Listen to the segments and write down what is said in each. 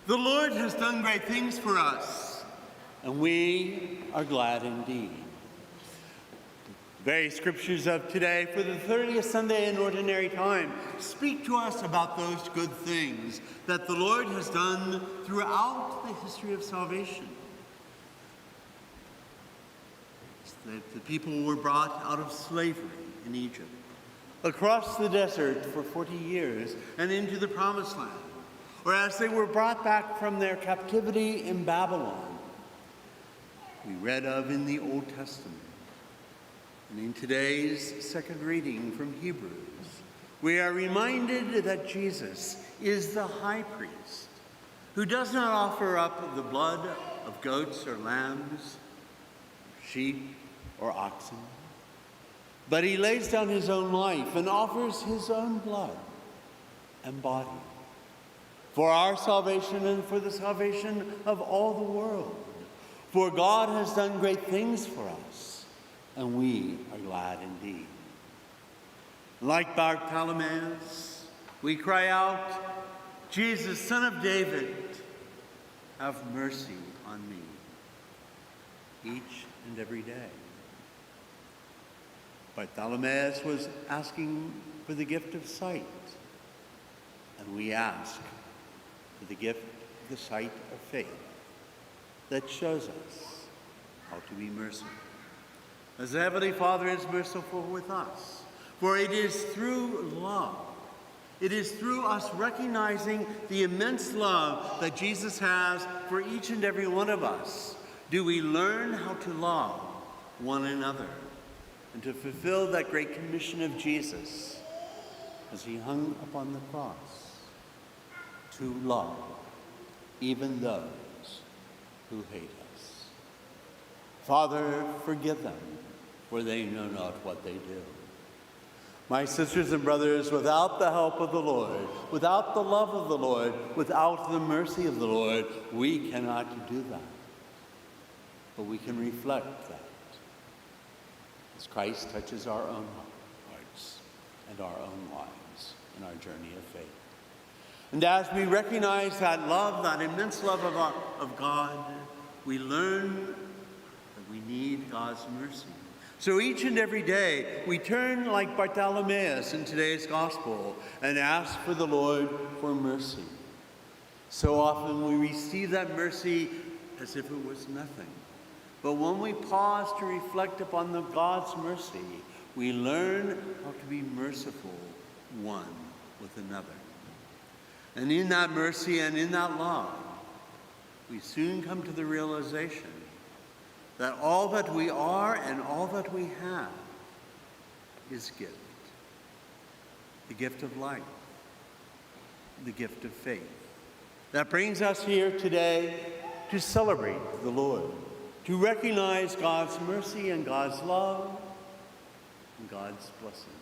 The Lord has done great things for us, and we are glad indeed. Very scriptures of today for the 30th Sunday in Ordinary Time speak to us about those good things that the Lord has done throughout the history of salvation. The people were brought out of slavery in Egypt, across the desert for 40 years, and into the Promised Land. Or as they were brought back from their captivity in Babylon, we read of in the Old Testament. And in today's second reading from Hebrews, we are reminded that Jesus is the high priest who does not offer up the blood of goats or lambs, sheep or oxen, but he lays down his own life and offers his own blood and body for our salvation and for the salvation of all the world. For God has done great things for us, and we are glad indeed. Like Bartimaeus, we cry out, Jesus, Son of David, have mercy on me, each and every day. Bartimaeus was asking for the gift of sight, and we ask for the gift of the sight of faith that shows us how to be merciful. As the Heavenly Father is merciful with us, for it is through love, it is through us recognizing the immense love that Jesus has for each and every one of us, do we learn how to love one another and to fulfill that great commission of Jesus as he hung upon the cross, to love even those who hate us. Father, forgive them, for they know not what they do. My sisters and brothers, without the help of the Lord, without the love of the Lord, without the mercy of the Lord, we cannot do that. But we can reflect that as Christ touches our own hearts and our own lives in our journey of faith. And as we recognize that love, that immense love of God, we learn that we need God's mercy. So each and every day, we turn like Bartimaeus in today's gospel and ask for the Lord for mercy. So often we receive that mercy as if it was nothing. But when we pause to reflect upon God's mercy, we learn how to be merciful one with another. And in that mercy and in that love, we soon come to the realization that all that we are and all that we have is gift. The gift of life, the gift of faith. That brings us here today to celebrate the Lord, to recognize God's mercy and God's love and God's blessings.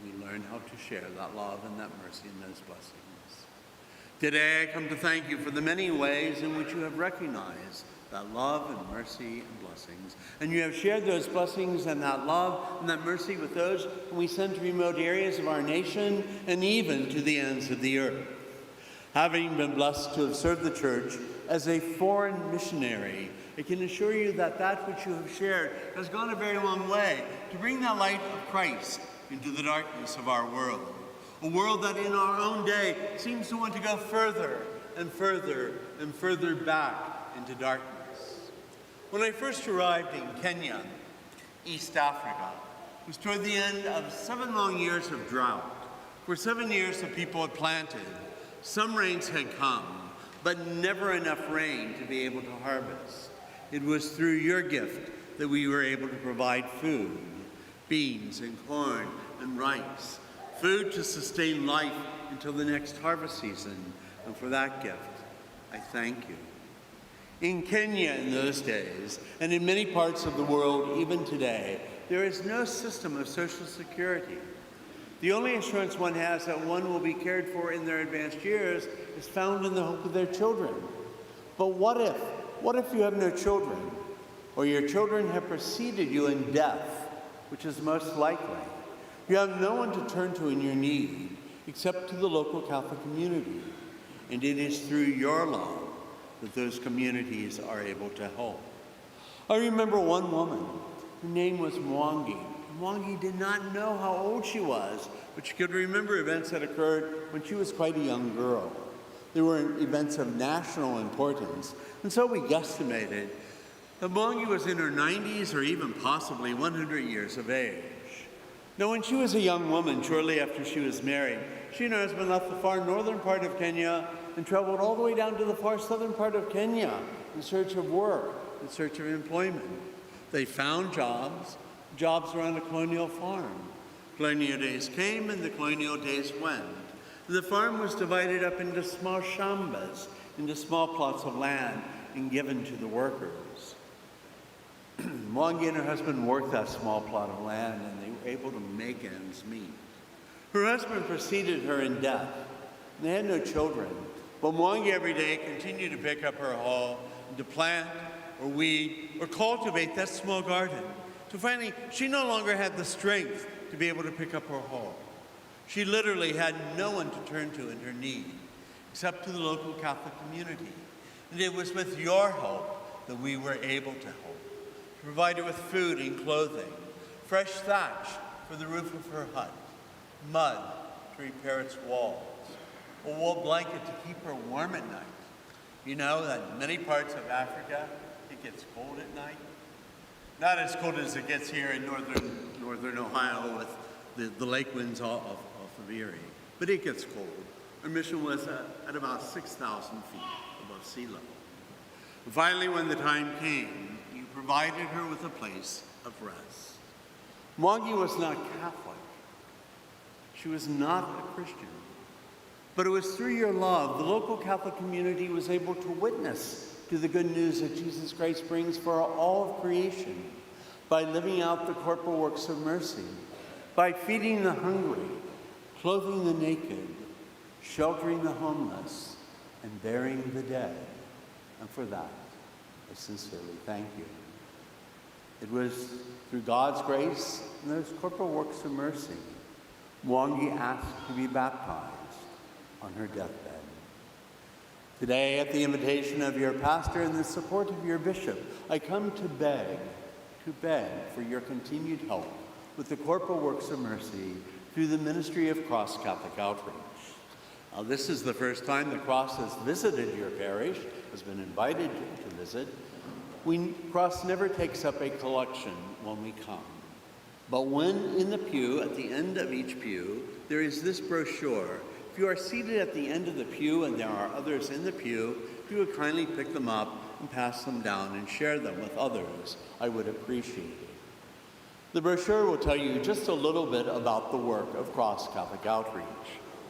And we learn how to share that love and that mercy and those blessings. Today I come to thank you for the many ways in which you have recognized that love and mercy and blessings. And you have shared those blessings and that love and that mercy with those whom we send to remote areas of our nation and even to the ends of the earth. Having been blessed to have served the church as a foreign missionary, I can assure you that that which you have shared has gone a very long way to bring that light of Christ into the darkness of our world. A world that in our own day seems to want to go further and further and further back into darkness. When I first arrived in Kenya, East Africa, it was toward the end of 7 long years of drought. For 7 years the people had planted. Some rains had come, but never enough rain to be able to harvest. It was through your gift that we were able to provide food, beans and corn and rice, food to sustain life until the next harvest season. And for that gift, I thank you. In Kenya in those days, and in many parts of the world even today, there is no system of social security. The only assurance one has that one will be cared for in their advanced years is found in the hope of their children. But what if you have no children, or your children have preceded you in death, which is most likely? You have no one to turn to in your need, except to the local Catholic community. and it is through your love that those communities are able to help. I remember one woman, her name was Mwangi. Mwangi did not know how old she was, but she could remember events that occurred when she was quite a young girl. There were events of national importance, and so we guesstimated that Mwangi was in her 90s or even possibly 100 years of age. Now, when she was a young woman, shortly after she was married, she and her husband left the far northern part of Kenya and traveled all the way down to the far southern part of Kenya in search of work, in search of employment. They found jobs were on a colonial farm. Colonial days came and the colonial days went. The farm was divided up into small shambas, into small plots of land, and given to the workers. Mwangi and her husband worked that small plot of land, and they were able to make ends meet. Her husband preceded her in death. They had no children, but Mwangi every day continued to pick up her hoe, and to plant or weed or cultivate that small garden. So finally, she no longer had the strength to be able to pick up her hoe. She literally had no one to turn to in her need, except to the local Catholic community. And it was with your help that we were able to help, to provide her with food and clothing, fresh thatch for the roof of her hut, mud to repair its walls, a wool blanket to keep her warm at night. You know that in many parts of Africa, it gets cold at night. Not as cold as it gets here in northern Ohio with the lake winds off of Erie, but it gets cold. Our mission was at about 6,000 feet above sea level. Finally, when the time came, you provided her with a place of rest. Mwangi was not Catholic. She was not a Christian. But it was through your love, the local Catholic community was able to witness to the good news that Jesus Christ brings for all of creation by living out the corporal works of mercy, by feeding the hungry, clothing the naked, sheltering the homeless, and burying the dead. And for that, I sincerely thank you. It was through God's grace and those corporal works of mercy, Mwangi asked to be baptized on her deathbed. Today, at the invitation of your pastor and the support of your bishop, I come to beg for your continued help with the corporal works of mercy through the ministry of Cross Catholic Outreach. Now, this is the first time the Cross has visited your parish, has been invited to visit. Cross never takes up a collection when we come. But when in the pew, at the end of each pew, there is this brochure. If you are seated at the end of the pew and there are others in the pew, if you would kindly pick them up and pass them down and share them with others, I would appreciate it. The brochure will tell you just a little bit about the work of Cross Catholic Outreach.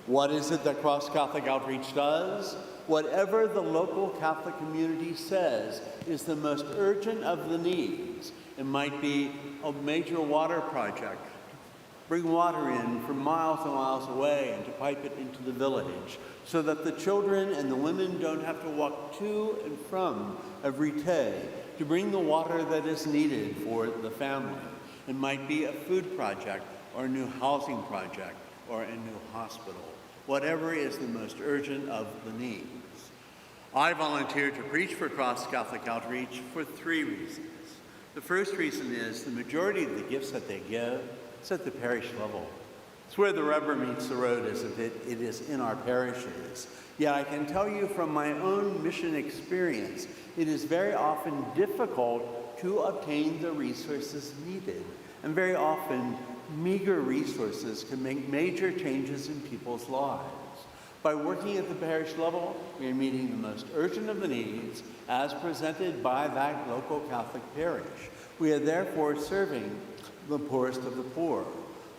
What is it that Cross Catholic Outreach does? Whatever the local Catholic community says is the most urgent of the needs. It might be a major water project, bring water in from miles and miles away and to pipe it into the village so that the children and the women don't have to walk to and from every day to bring the water that is needed for the family. It might be a food project or a new housing project or a new hospital, whatever is the most urgent of the needs. I volunteered to preach for Cross Catholic Outreach for 3 reasons. The first reason is the majority of the gifts that they give is at the parish level. It's where the rubber meets the road, isn't it? It is in our parishes. Yet I can tell you from my own mission experience, it is very often difficult to obtain the resources needed. And very often, meager resources can make major changes in people's lives. By working at the parish level, we are meeting the most urgent of the needs as presented by that local Catholic parish. We are therefore serving the poorest of the poor.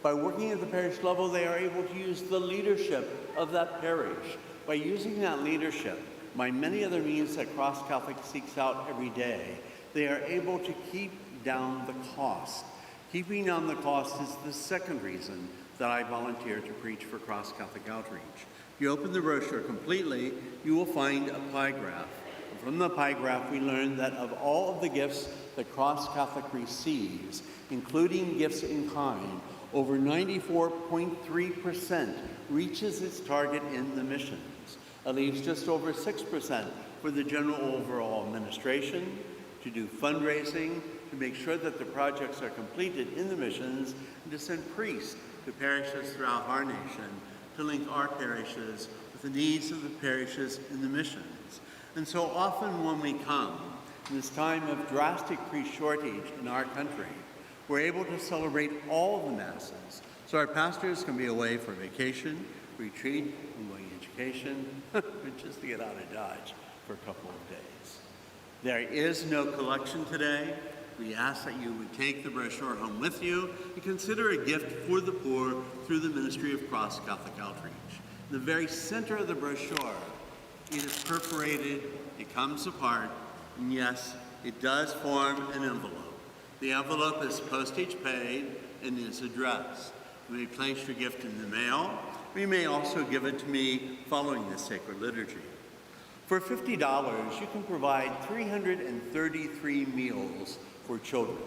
By working at the parish level, they are able to use the leadership of that parish. By using that leadership, by many other means that Cross Catholic seeks out every day, they are able to keep down the cost. Keeping down the cost is the second reason that I volunteer to preach for Cross Catholic Outreach. If you open the brochure completely, you will find a pie graph. And from the pie graph, we learn that of all of the gifts that Cross Catholic receives, including gifts in kind, over 94.3% reaches its target in the missions. It leaves just over 6% for the general overall administration, to do fundraising, to make sure that the projects are completed in the missions, and to send priests to parishes throughout our nation to link our parishes with the needs of the parishes in the missions. And so often when we come in this time of drastic priest shortage in our country, we're able to celebrate all the Masses. So our pastors can be away for vacation, retreat, ongoing education, just to get out of Dodge for a couple of days. There is no collection today. We ask that you would take the brochure home with you and consider a gift for the poor through the Ministry of Cross Catholic Outreach. In the very center of the brochure, it is perforated, it comes apart, and yes, it does form an envelope. The envelope is postage paid and is addressed. You may place your gift in the mail, or you may also give it to me following the sacred liturgy. For $50, you can provide 333 meals for children.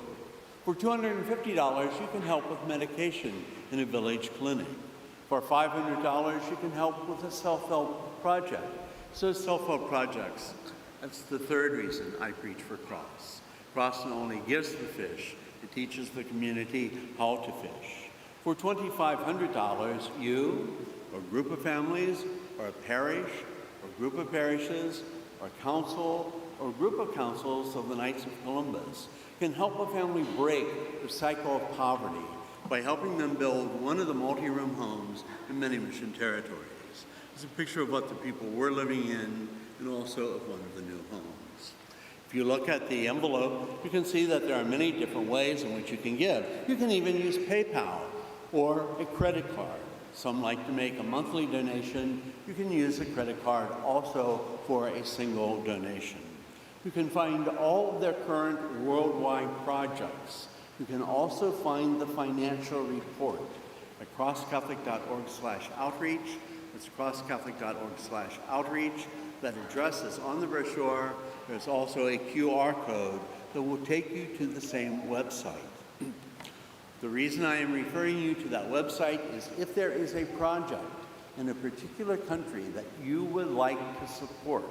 For $250, you can help with medication in a village clinic. For $500, you can help with a self-help project. So self-help projects, that's the third reason I preach for Cross. Cross not only gives the fish, it teaches the community how to fish. For $2,500, you, or a group of families, or a parish, or a group of parishes, or a council, or a group of councils of the Knights of Columbus can help a family break the cycle of poverty by helping them build one of the multi-room homes in many mission territories. It's a picture of what the people were living in and also of one of the new homes. If you look at the envelope, you can see that there are many different ways in which you can give. You can even use PayPal or a credit card. Some like to make a monthly donation. You can use a credit card also for a single donation. You can find all of their current worldwide projects. You can also find the financial report at crosscatholic.org/outreach. It's crosscatholic.org/outreach. That address is on the brochure. There's also a QR code that will take you to the same website. The reason I am referring you to that website is if there is a project in a particular country that you would like to support,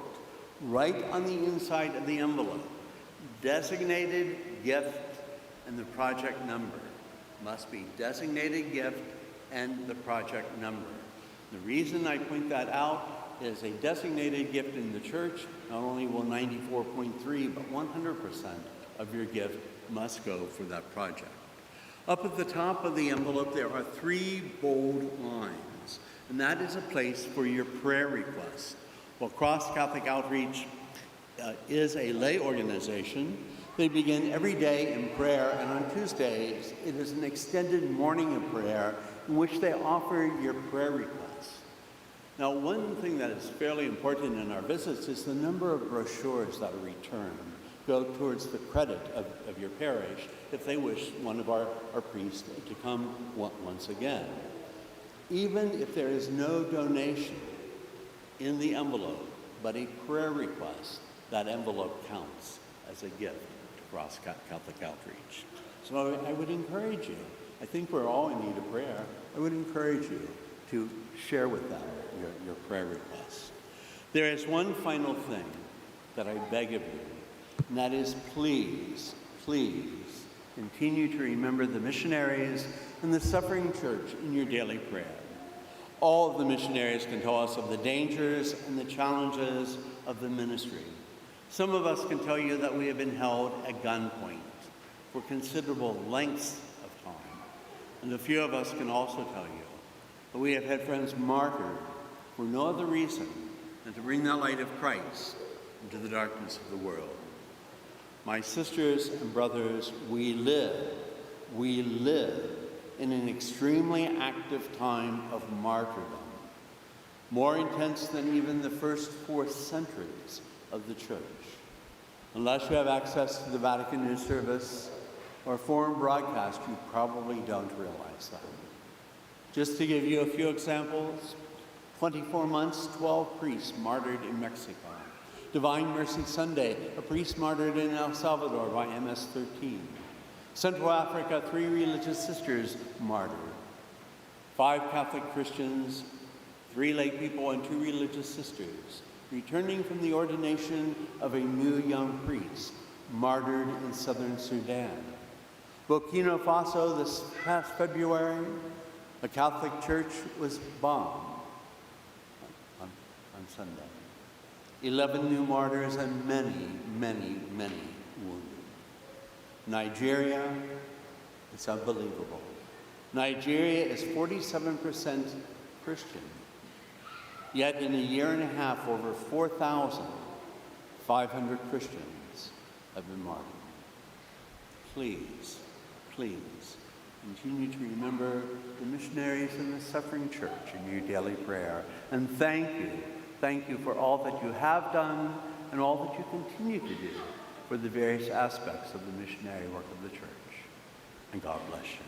write on the inside of the envelope, designated gift and the project number. Must be designated gift and the project number. The reason I point that out is a designated gift in the church, not only will 94.3, but 100% of your gift must go for that project. Up at the top of the envelope, there are 3 bold lines, and that is a place for your prayer request. Well, Cross Catholic Outreach is a lay organization. They begin every day in prayer, and on Tuesdays, it is an extended morning of prayer in which they offer your prayer requests. Now, one thing that is fairly important in our visits is the number of brochures that are returned go towards the credit of your parish if they wish one of our priests to come once again. Even if there is no donation in the envelope, but a prayer request, that envelope counts as a gift to Cross Catholic Outreach. So I would encourage you, I think we're all in need of prayer, I would encourage you to share with them your prayer requests. There is one final thing that I beg of you, and that is please, please continue to remember the missionaries and the suffering church in your daily prayer. All of the missionaries can tell us of the dangers and the challenges of the ministry. Some of us can tell you that we have been held at gunpoint for considerable lengths of time. And a few of us can also tell you that we have had friends martyred for no other reason than to bring that light of Christ into the darkness of the world. My sisters and brothers, we live in an extremely active time of martyrdom, more intense than even the first 4 centuries of the Church. Unless you have access to the Vatican News Service or foreign broadcast, you probably don't realize that. Just to give you a few examples, 24 months, 12 priests martyred in Mexico. Divine Mercy Sunday, a priest martyred in El Salvador by MS-13. Central Africa, 3 religious sisters martyred. 5 Catholic Christians, 3 lay people and 2 religious sisters, returning from the ordination of a new young priest, martyred in southern Sudan. Burkina Faso, this past February, a Catholic church was bombed on Sunday. 11 new martyrs and many, many, many wounded. Nigeria, it's unbelievable. Nigeria is 47% Christian. Yet in a year and a half, over 4,500 Christians have been martyred. Please, please, continue to remember the missionaries in the suffering church in your daily prayer. And thank you for all that you have done and all that you continue to do for the various aspects of the missionary work of the church. And God bless you.